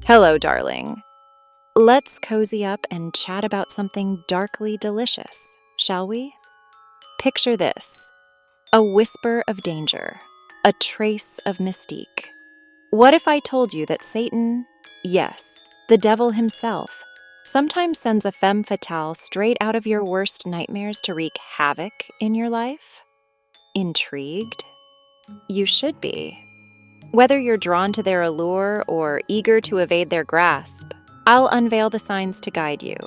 Hello, darling. Let's cozy up and chat about something darkly delicious, shall we? Picture this: a whisper of danger, a trace of mystique. What if I told you that Satan, yes, the devil himself, sometimes sends a femme fatale straight out of your worst nightmares to wreak havoc in your life? Intrigued? You should be. Whether you're drawn to their allure or eager to evade their grasp, I'll unveil the signs to guide you.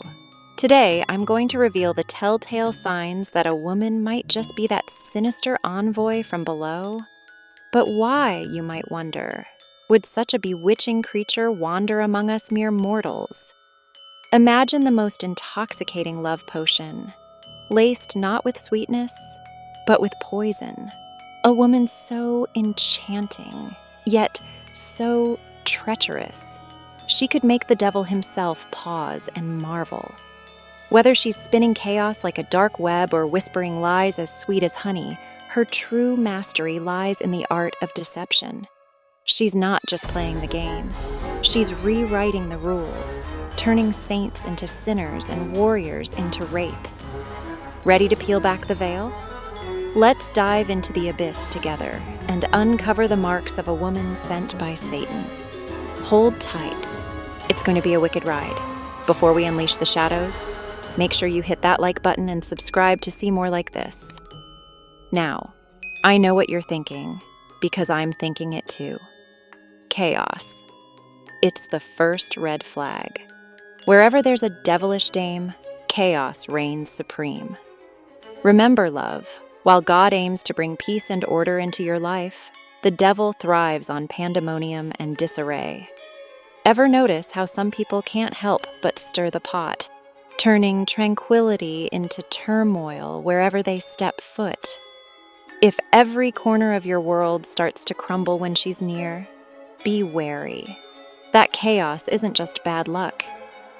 Today, I'm going to reveal the telltale signs that a woman might just be that sinister envoy from below. But why, you might wonder, would such a bewitching creature wander among us mere mortals? Imagine the most intoxicating love potion, laced not with sweetness, but with poison. A woman so enchanting, yet so treacherous, she could make the devil himself pause and marvel. Whether she's spinning chaos like a dark web or whispering lies as sweet as honey, her true mastery lies in the art of deception. She's not just playing the game. She's rewriting the rules, turning saints into sinners and warriors into wraiths. Ready to peel back the veil? Let's dive into the abyss together and uncover the marks of a woman sent by Satan. Hold tight. It's going to be a wicked ride. Before we unleash the shadows, make sure you hit that like button and subscribe to see more like this. Now, I know what you're thinking, because I'm thinking it too. Chaos. It's the first red flag. Wherever there's a devilish dame, chaos reigns supreme. Remember, love, while God aims to bring peace and order into your life, the devil thrives on pandemonium and disarray. Ever notice how some people can't help but stir the pot, turning tranquility into turmoil wherever they step foot? If every corner of your world starts to crumble when she's near, be wary. That chaos isn't just bad luck,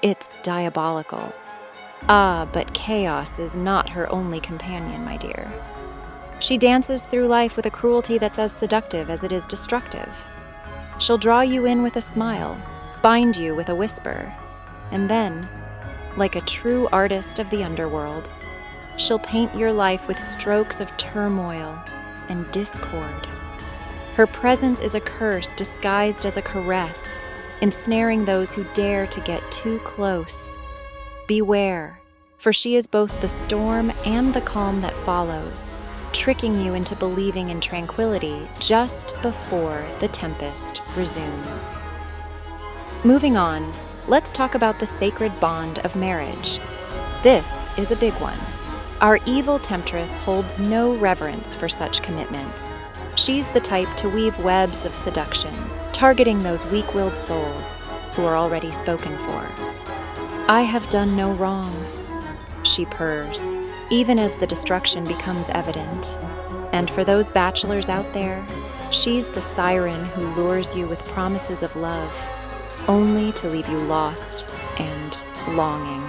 it's diabolical. Ah, but chaos is not her only companion, my dear. She dances through life with a cruelty that's as seductive as it is destructive. She'll draw you in with a smile, bind you with a whisper, and then, like a true artist of the underworld, she'll paint your life with strokes of turmoil and discord. Her presence is a curse disguised as a caress, ensnaring those who dare to get too close. Beware, for she is both the storm and the calm that follows, tricking you into believing in tranquility just before the tempest resumes. Moving on, let's talk about the sacred bond of marriage. This is a big one. Our evil temptress holds no reverence for such commitments. She's the type to weave webs of seduction, targeting those weak-willed souls who are already spoken for. I have done no wrong, she purrs, even as the destruction becomes evident. And for those bachelors out there, she's the siren who lures you with promises of love, only to leave you lost and longing.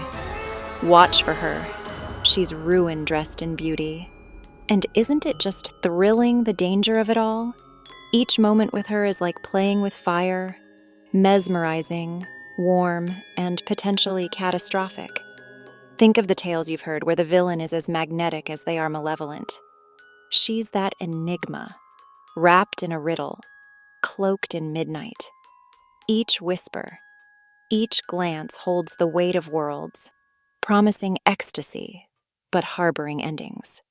Watch for her. She's ruin dressed in beauty. And isn't it just thrilling, the danger of it all? Each moment with her is like playing with fire, mesmerizing, warm, and potentially catastrophic. Think of the tales you've heard where the villain is as magnetic as they are malevolent. She's that enigma, wrapped in a riddle, cloaked in midnight. Each whisper, each glance holds the weight of worlds, promising ecstasy, but harboring endings.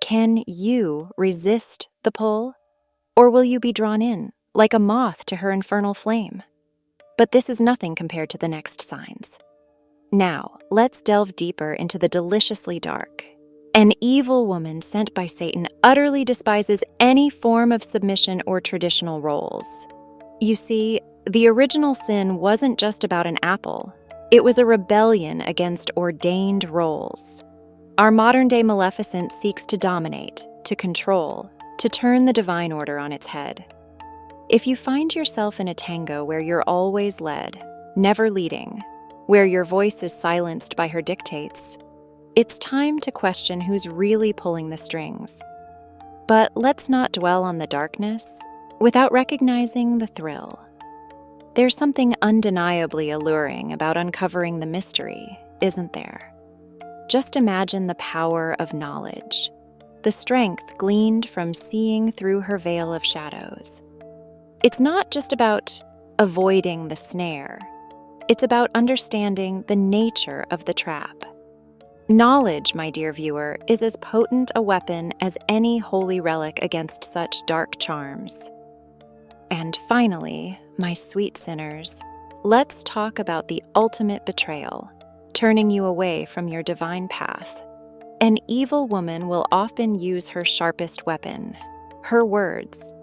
Can you resist the pull? Or will you be drawn in, like a moth to her infernal flame? But this is nothing compared to the next signs. Now, let's delve deeper into the deliciously dark. An evil woman sent by Satan utterly despises any form of submission or traditional roles. You see, the original sin wasn't just about an apple. It was a rebellion against ordained roles. Our modern-day Maleficent seeks to dominate, to control, to turn the divine order on its head. If you find yourself in a tango where you're always led, never leading, where your voice is silenced by her dictates, it's time to question who's really pulling the strings. But let's not dwell on the darkness without recognizing the thrill. There's something undeniably alluring about uncovering the mystery, isn't there? Just imagine the power of knowledge, the strength gleaned from seeing through her veil of shadows. It's not just about avoiding the snare, it's about understanding the nature of the trap. Knowledge, my dear viewer, is as potent a weapon as any holy relic against such dark charms. And finally, my sweet sinners, let's talk about the ultimate betrayal, turning you away from your divine path. An evil woman will often use her sharpest weapon, her words.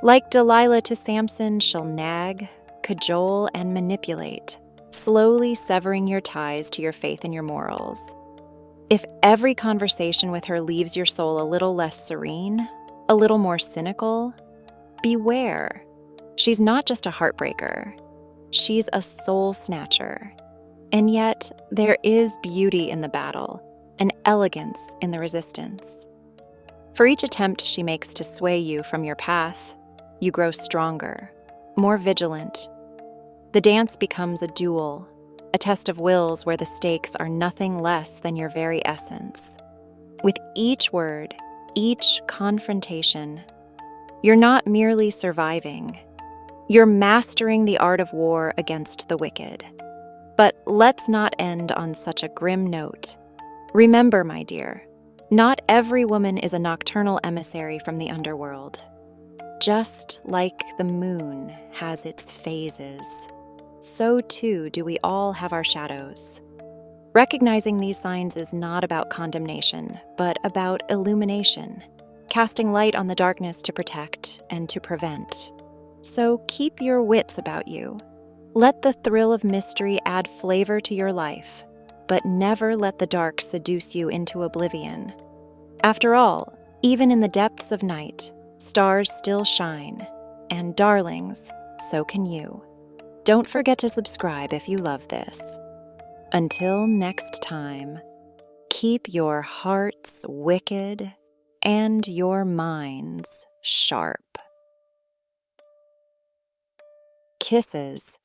Like Delilah to Samson, she'll nag, cajole, and manipulate, slowly severing your ties to your faith and your morals. If every conversation with her leaves your soul a little less serene, a little more cynical, beware. She's not just a heartbreaker. She's a soul snatcher. And yet, there is beauty in the battle, and elegance in the resistance. For each attempt she makes to sway you from your path, you grow stronger, more vigilant. The dance becomes a duel, a test of wills where the stakes are nothing less than your very essence. With each word, each confrontation, you're not merely surviving. You're mastering the art of war against the wicked. But let's not end on such a grim note. Remember, my dear, not every woman is a nocturnal emissary from the underworld. Just like the moon has its phases, so too do we all have our shadows. Recognizing these signs is not about condemnation, but about illumination, casting light on the darkness to protect and to prevent. So keep your wits about you. Let the thrill of mystery add flavor to your life, but never let the dark seduce you into oblivion. After all, even in the depths of night, stars still shine, and darlings, so can you. Don't forget to subscribe if you love this. Until next time, keep your hearts wicked and your minds sharp. Kisses.